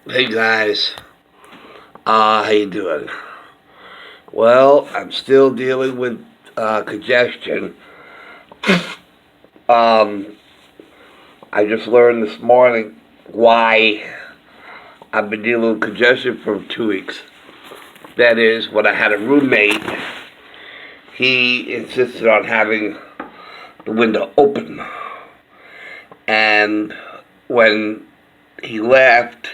Hey guys, how you doing? Well, I'm still dealing with congestion. Um, I just learned this morning why I've been dealing with congestion for 2 weeks. That is, when I had a roommate, he insisted on having the window open, and when he left,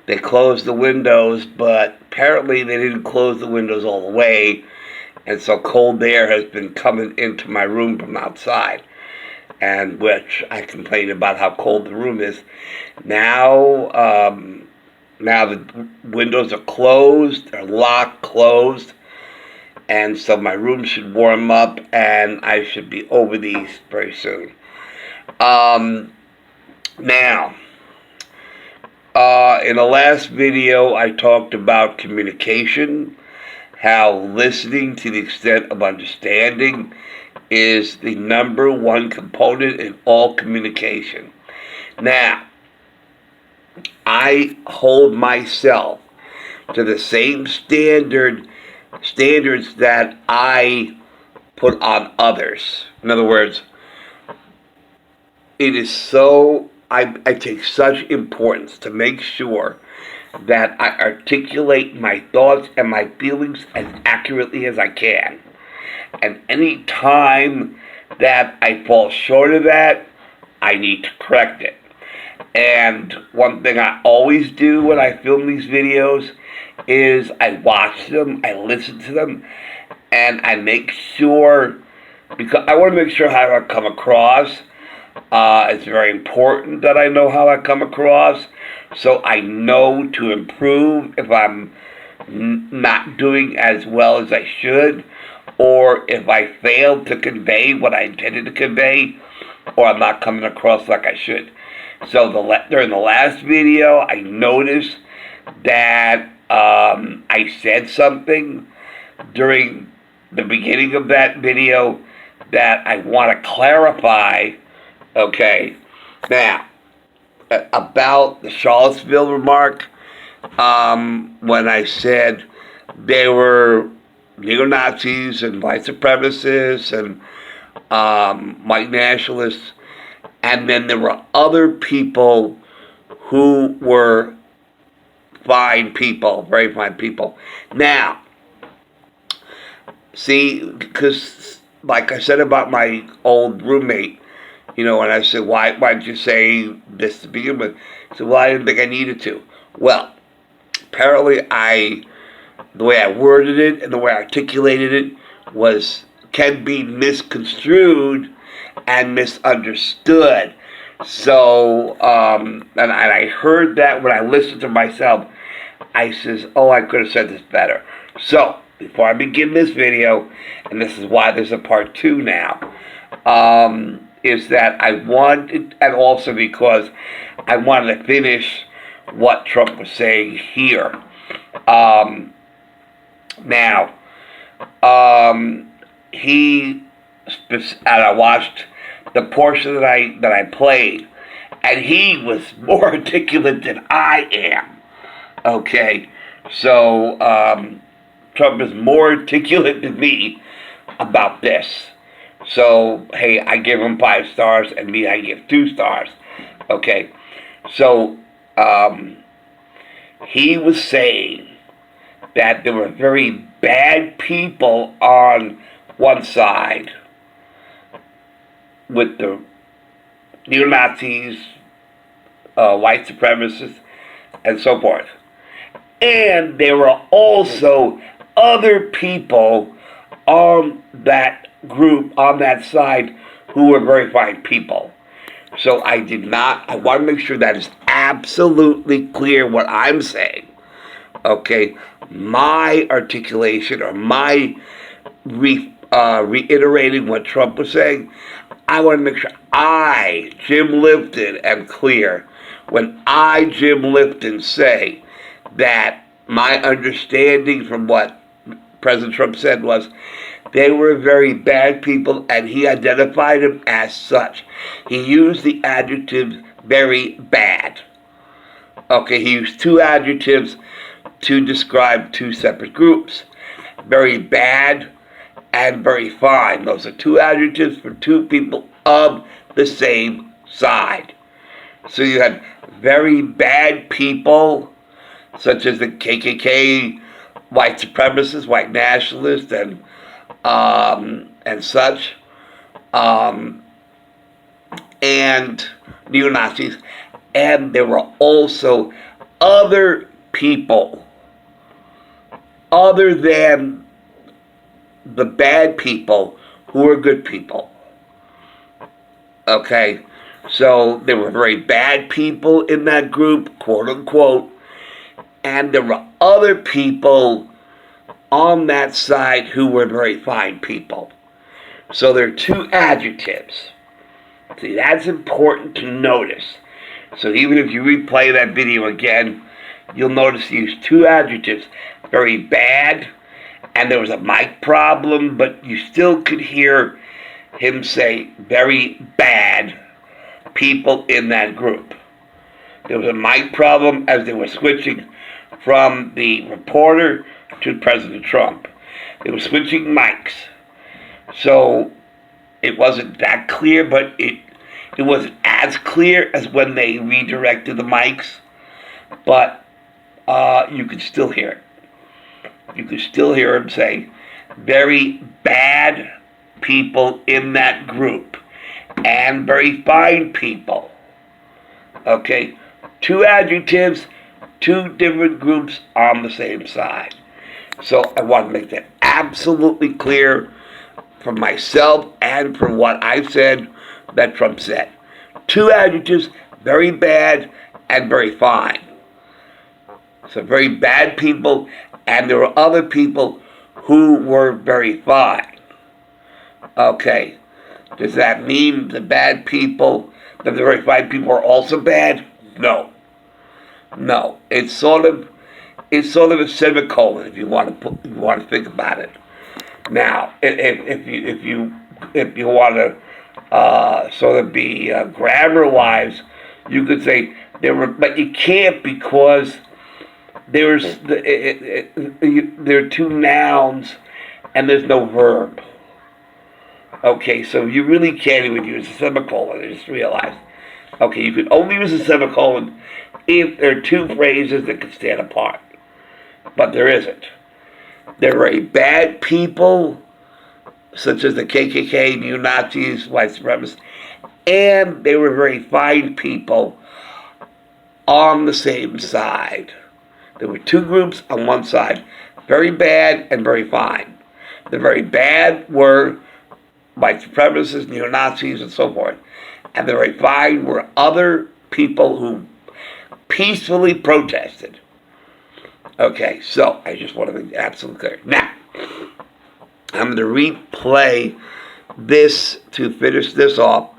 they closed the windows, but apparently they didn't close the windows all the way, and so cold air has been coming into my room from outside, and which I complained about how cold the room is. Now, now the windows are closed, they're locked, closed, and so my room should warm up, and I should be over these very soon. Um, now, in the last video, I talked about communication, how listening to the extent of understanding is the number one component in all communication. Now, I hold myself to the same standards that I put on others. In other words, it is so I take such importance to make sure that I articulate my thoughts and my feelings as accurately as I can. And any time that I fall short of that, I need to correct it. And one thing I always do when I film these videos is I watch them, I listen to them, and I make sure, because I want to make sure how I come across. It's very important that I know how I come across, so I know to improve if I'm not doing as well as I should, or if I failed to convey what I intended to convey, or I'm not coming across like I should. So during the last video, I noticed that I said something during the beginning of that video that I want to clarify. Okay, now about the Charlottesville remark, when I said they were neo-Nazis and white supremacists and white nationalists, and then there were other people who were fine people, very fine people. Now, see, because like I said about my old roommate, and I said, why'd you say this to begin with? He said, well, I didn't think I needed to. Well, apparently the way I worded it and the way I articulated it can be misconstrued and misunderstood. So, and I heard that when I listened to myself, I says, oh, I could have said this better. So, before I begin this video, and this is why there's a part 2 now, is that I wanted, and also because I wanted to finish what Trump was saying here. Now, and I watched the portion that I played, and he was more articulate than I am. Okay, so Trump is more articulate than me about this. So hey, I give him 5 stars, and me I give 2 stars. Okay, so he was saying that there were very bad people on one side with the neo-Nazis, white supremacists, and so forth. And there were also other people on that group, on that side, who were very fine people. So I want to make sure that is absolutely clear what I'm saying. Okay, my articulation or my reiterating what Trump was saying, I want to make sure I, Jim Lifton, am clear when I, Jim Lifton, say that my understanding from what President Trump said was they were very bad people, and he identified them as such. He used the adjective very bad. Okay, he used two adjectives to describe two separate groups. Very bad and very fine. Those are two adjectives for two people of the same side. So you had very bad people, such as the KKK, white supremacists, white nationalists, and such, and neo-Nazis. And there were also other people, other than the bad people, who were good people. Okay? So there were very bad people in that group, quote unquote, and there were other people on that side who were very fine people. So there are two adjectives. See, that's important to notice. So even if you replay that video again, you'll notice he used two adjectives. Very bad, and there was a mic problem, but you still could hear him say very bad people in that group. There was a mic problem as they were switching from the reporter to President Trump. They were switching mics. So it wasn't that clear, but it wasn't as clear as when they redirected the mics, but you could still hear it. You could still hear him say, very bad people in that group, and very fine people. Okay? Two adjectives, two different groups on the same side. So I want to make that absolutely clear for myself and for what I've said that Trump said. Two adjectives, very bad and very fine. So very bad people, and there were other people who were very fine. Okay, does that mean the bad people, that the very fine people are also bad? No. No, it's sort of a semicolon if you want to think about it. Now, if you want to sort of be grammar-wise, you could say there were, but you can't because there are two nouns and there's no verb. Okay, so you really can't even use a semicolon. I just realized. Okay, you can only use a semicolon if there are two phrases that can stand apart. But there isn't. There are very bad people, such as the KKK, neo-Nazis, white supremacists, and they were very fine people on the same side. There were two groups on one side, very bad and very fine. The very bad were white supremacists, neo-Nazis, and so forth. And the very fine were other people who peacefully protested. Okay, so I just want to make it absolutely clear. Now, I'm going to replay this to finish this off.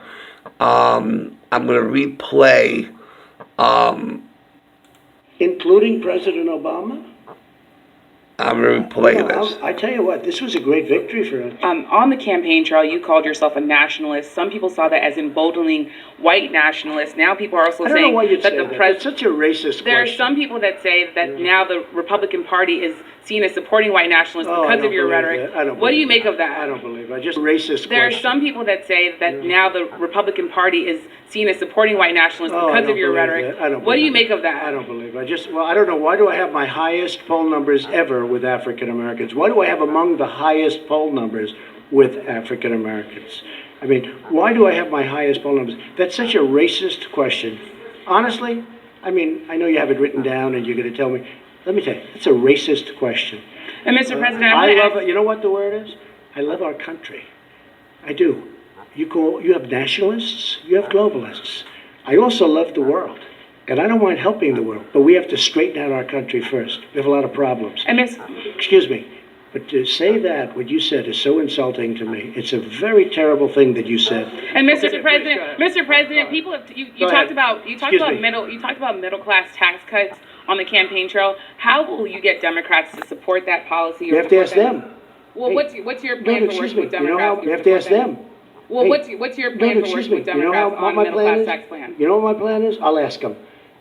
I'm going to replay... including President Obama? I'm going to replay this. I tell you what, this was a great victory for us. On the campaign trail, you called yourself a nationalist. Some people saw that as emboldening white nationalists. Now people are also saying that the president... That's such a racist There question. are some people that say that now the Republican Party is seen as supporting white nationalists because of your rhetoric. What do you make of that? I don't believe it. Just racist There are question. some people that say that now the Republican Party is seen as supporting white nationalists because of your rhetoric. What do you make of that? I don't believe it. I don't know. Why do I have my highest poll numbers ever with African Americans? Why do I have among the highest poll numbers with African Americans? I mean, why do I have my highest poll numbers? That's such a racist question. Honestly, I mean, I know you have it written down and you're going to tell me. Let me tell you, it's a racist question. And Mr. President, I love it. You know what the word is? I love our country. I do. You have nationalists, you have globalists. I also love the world. And I don't mind helping the world, but we have to straighten out our country first. We have a lot of problems. And Excuse me, but to say that, what you said, is so insulting to me. It's a very terrible thing that you said. And Mr. President, people have you talked about middle class tax cuts on the campaign trail. How will you get Democrats to support that policy? You have to ask them. Well, hey, what's your plan for working with Democrats? You know how, you have to ask them. Well, what's your plan for working with Democrats on the middle class tax plan? You know what my plan is? I'll ask them.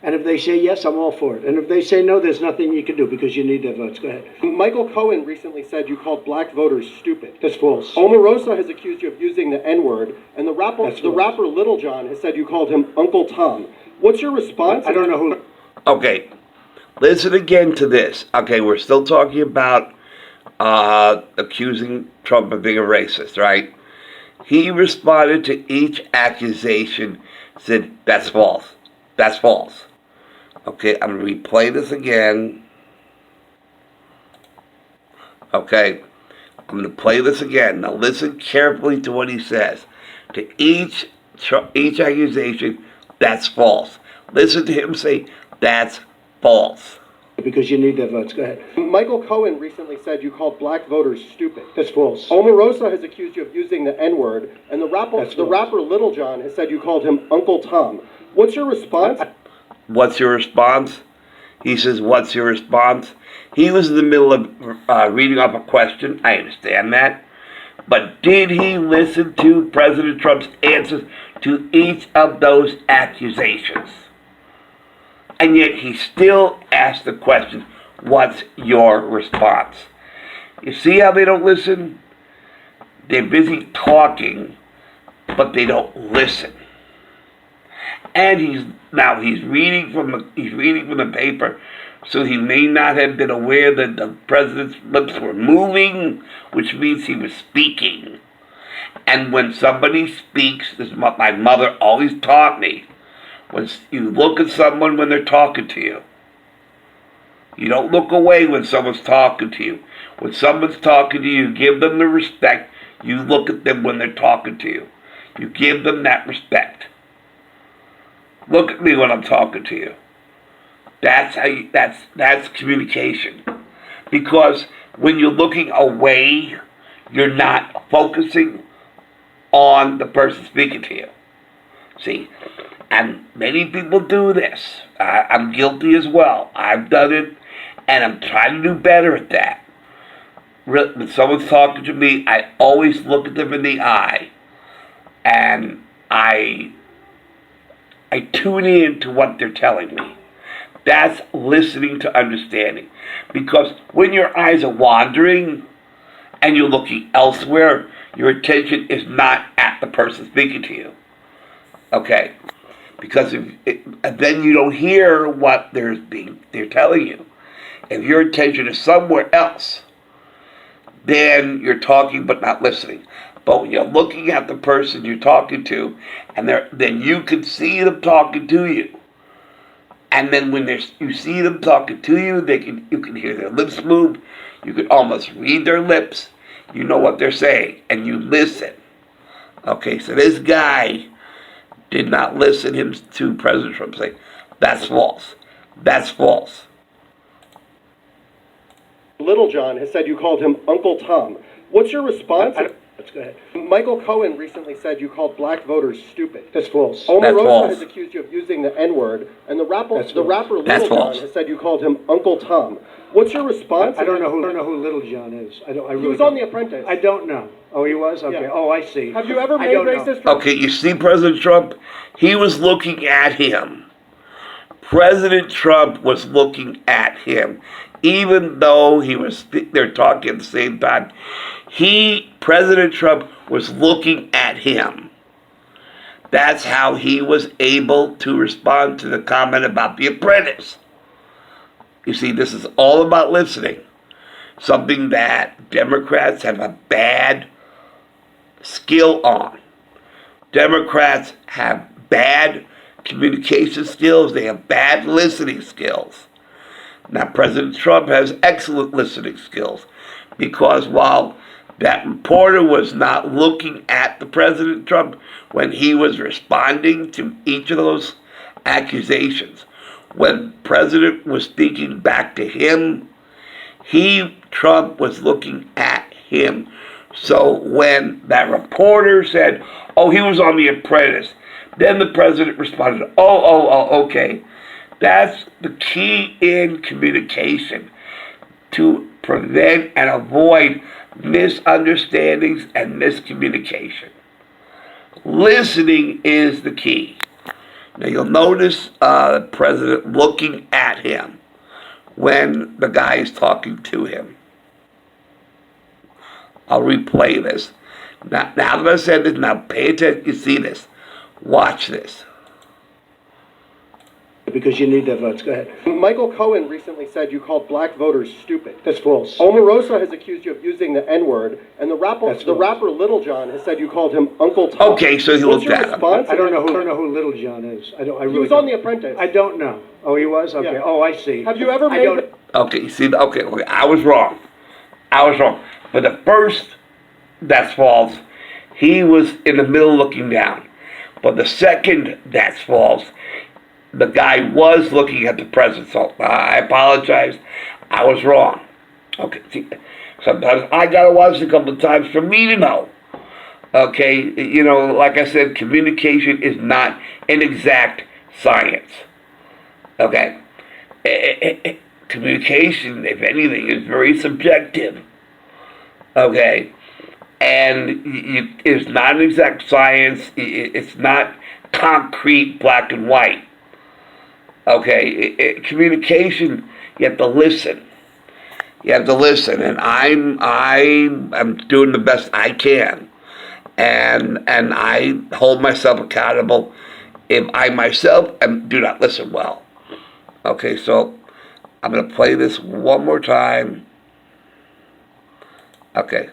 And if they say yes, I'm all for it. And if they say no, there's nothing you can do because you need their votes. Go ahead. Michael Cohen recently said you called black voters stupid. That's false. Omarosa has accused you of using the N-word, and the That's false. rapper Little John has said you called him Uncle Tom. What's your response? I don't know who. Okay, listen again to this. Okay, we're still talking about accusing Trump of being a racist, right? He responded to each accusation, said, that's false. That's false. Okay, I'm going to replay this again. Okay, I'm going to play this again. Now listen carefully to what he says. To each accusation, that's false. Listen to him say, that's false. Because you need their votes. Go ahead. Michael Cohen recently said you called black voters stupid. That's false. Omarosa has accused you of using the N-word, and the That's false. rapper Little John has said you called him Uncle Tom. What's your response? What's your response? He says, what's your response? He was in the middle of reading off a question. I understand that. But did he listen to President Trump's answers to each of those accusations? And yet he still asked the question, what's your response? You see how they don't listen? They're busy talking, but they don't listen. And he's reading from the paper, so he may not have been aware that the president's lips were moving, which means he was speaking. And when somebody speaks, this is what my mother always taught me, when you look at someone when they're talking to you. You don't look away when someone's talking to you. When someone's talking to you, give them the respect. You look at them when they're talking to you. You give them that respect. Look at me when I'm talking to you. That's communication. Because when you're looking away, you're not focusing on the person speaking to you. See? And many people do this. I'm guilty as well. I've done it, and I'm trying to do better at that. When someone's talking to me, I always look at them in the eye, and I tune in to what they're telling me. That's listening to understanding. Because when your eyes are wandering and you're looking elsewhere, your attention is not at the person speaking to you. Okay? Because then you don't hear what they're telling you. If your attention is somewhere else, then you're talking but not listening. But when you're looking at the person you're talking to, and then you can see them talking to you. And then when you see them talking to you, you can hear their lips move. You can almost read their lips. You know what they're saying, and you listen. Okay, so this guy did not listen to President Trump say, that's false. That's false. Little John has said you called him Uncle Tom. What's your response? Let's go ahead. Michael Cohen recently said you called black voters stupid. That's false. Omarosa has accused you of using the N-word, and the rapper That's Little false. John has said you called him Uncle Tom. What's your response? I don't know who Little John is. I really He was on The Apprentice. I don't know. Oh, he was? Okay. Yeah. Oh, I see. Have you ever I made don't know. racist? Okay, you see President Trump? He was looking at him. President Trump was looking at him. Even though they're talking at the same time, President Trump was looking at him. That's how he was able to respond to the comment about The Apprentice. You see, this is all about listening. Something that Democrats have a bad skill on. Democrats have bad communication skills. They have bad listening skills. Now, President Trump has excellent listening skills because while that reporter was not looking at the President Trump when he was responding to each of those accusations, when President was speaking back to him, Trump was looking at him. So when that reporter said, oh, he was on The Apprentice, then the president responded, oh, okay. That's the key in communication, to prevent and avoid misunderstandings and miscommunication. Listening is the key. Now you'll notice the president looking at him when the guy is talking to him. I'll replay this. Now that I said this, now pay attention, you see this. Watch this. Because you need their votes. Go ahead. Michael Cohen recently said you called black voters stupid. That's false. Omarosa has accused you of using the N-word, and the rapper Little John has said you called him Uncle Tom. Okay, so he What's looked your at him. response? I don't know who Little John is. I really He was on The Apprentice. I don't know. Oh, he was? Okay. Yeah. Oh, I see. Have you ever I made... don't- Okay, you see, okay, I was wrong. But the first, that's false. He was in the middle looking down. But the second, that's false. The guy was looking at the president, so I apologize. I was wrong. Okay, see, sometimes I gotta watch it a couple of times for me to know. Okay, you know, like I said, communication is not an exact science. Okay, communication, if anything, is very subjective. Okay, and it's not an exact science. It's not concrete, black and white. Okay, communication, you have to listen. You have to listen, and I'm doing the best I can, and I hold myself accountable if I myself do not listen well. Okay, so I'm gonna play this one more time. Okay.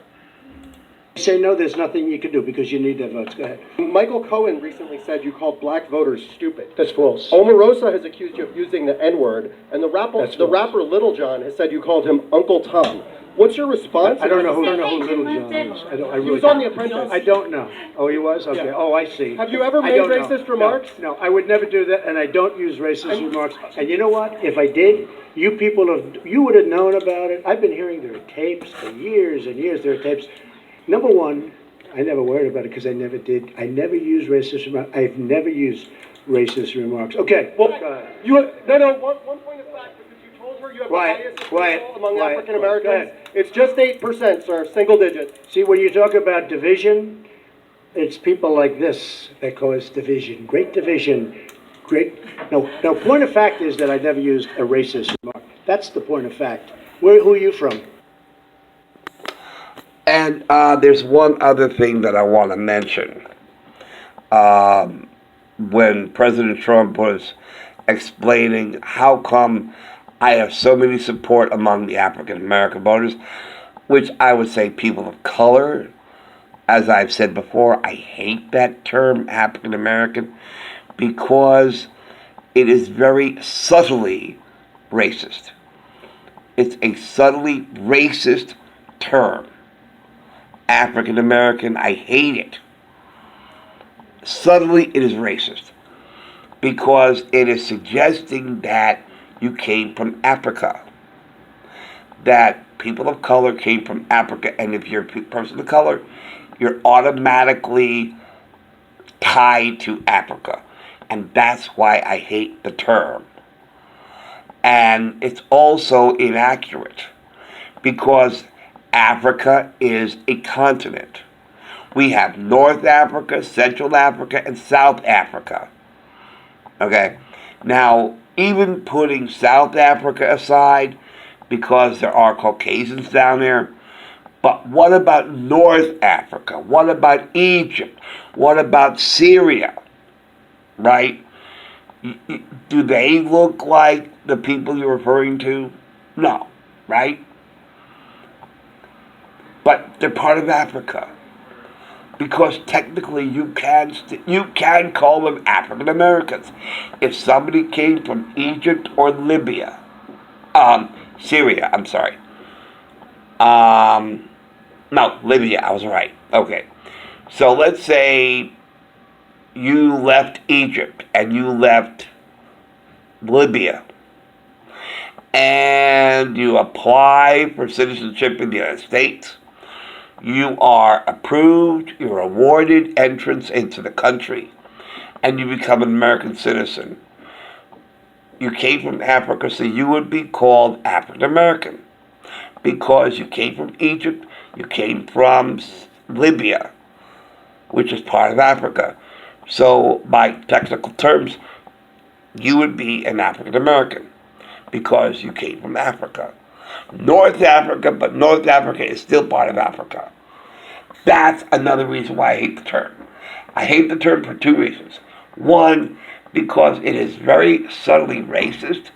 Say no, there's nothing you can do because you need their votes. Go ahead. Michael Cohen recently said you called black voters stupid. That's false. Omarosa has accused you of using the N-word, and the rapper Little John has said you called him Uncle Tom. What's your response? I don't know who Little John is. I really He was on The Apprentice. I don't know. Oh, he was? Okay. Yeah. Oh, I see. Have you ever made racist remarks? No, I would never do that, and I don't use racist remarks. And you know what? If I did, you would have known about it. I've been hearing there are tapes for years and years. There are tapes. Number one, I never worried about it because I never did. I never used racist remarks. I've never used racist remarks. Okay. Well, one point of fact, because you told her you have the highest approval among African Americans. It's just 8%, sir, single digit. See, when you talk about division, it's people like this that cause division. Great division. No, point of fact is that I never used a racist remark. That's the point of fact. Who are you from? And there's one other thing that I want to mention. When President Trump was explaining how come I have so many support among the African American voters, which I would say people of color, as I've said before, I hate that term African American because it is very subtly racist. It's a subtly racist term. African American, I hate it. Subtly, it is racist because it is suggesting that you came from Africa, that people of color came from Africa, and if you're a person of color, you're automatically tied to Africa, and that's why I hate the term. And it's also inaccurate because Africa is a continent. We have North Africa, Central Africa, and South Africa. Okay? Now, even putting South Africa aside, because there are Caucasians down there, but what about North Africa? What about Egypt? What about Syria? Right? Do they look like the people you're referring to? No. Right? But they're part of Africa, because technically you can call them African Americans. If somebody came from Egypt or Syria, I'm sorry. No, Libya, I was right. Okay. So let's say you left Egypt and you left Libya and you apply for citizenship in the United States. You are approved, you're awarded entrance into the country, and you become an American citizen. You came from Africa, so you would be called African American because you came from Egypt, you came from Libya, which is part of Africa. So by technical terms, you would be an African American because you came from Africa. North Africa, but North Africa is still part of Africa. That's another reason why I hate the term. I hate the term for two reasons. One, because it is very subtly racist.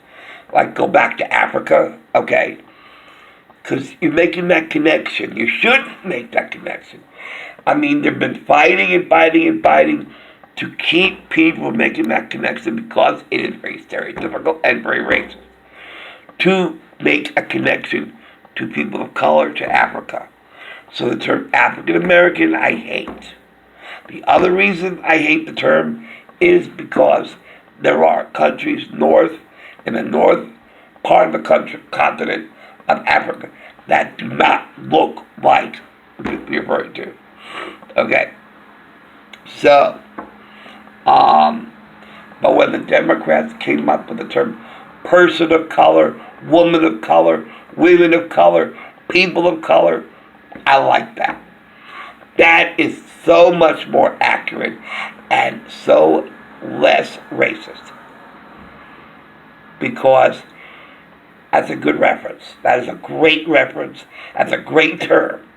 Like, go back to Africa, okay? Because you're making that connection. You shouldn't make that connection. I mean, they've been fighting and fighting and fighting to keep people from making that connection because it is very stereotypical and very racist. To make a connection to people of color, to Africa. So the term African American, I hate. The other reason I hate the term is because there are countries in the north part of the continent of Africa that do not look like what you're referring to. Okay. So, but when the Democrats came up with the term person of color, woman of color, women of color, people of color, I like that. That is so much more accurate and so less racist. Because that's a good reference. That is a great reference. That's a great term.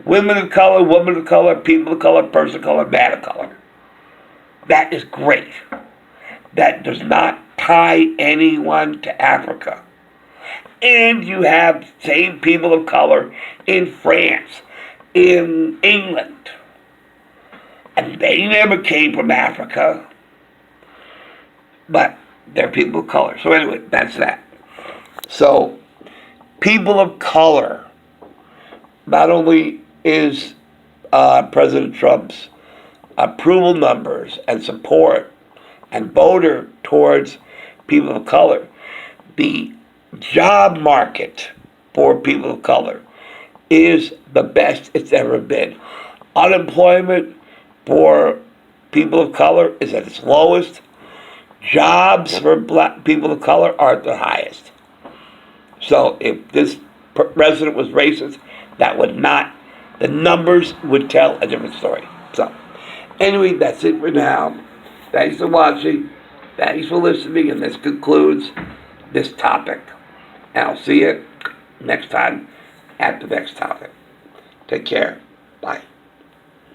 Women of color, woman of color, people of color, person of color, man of color. That is great. That does not tie anyone to Africa. And you have same people of color in France, in England. And they never came from Africa. But they're people of color. So anyway, that's that. So, people of color, not only is President Trump's approval numbers and support and voter towards people of color, the job market for people of color is the best it's ever been. Unemployment for people of color is at its lowest. Jobs for black people of color are at the highest. So if this president was racist, that would not, the numbers would tell a different story. So anyway, that's it for now. Thanks for watching. Thanks for listening, and this concludes this topic. And I'll see you next time at the next topic. Take care. Bye.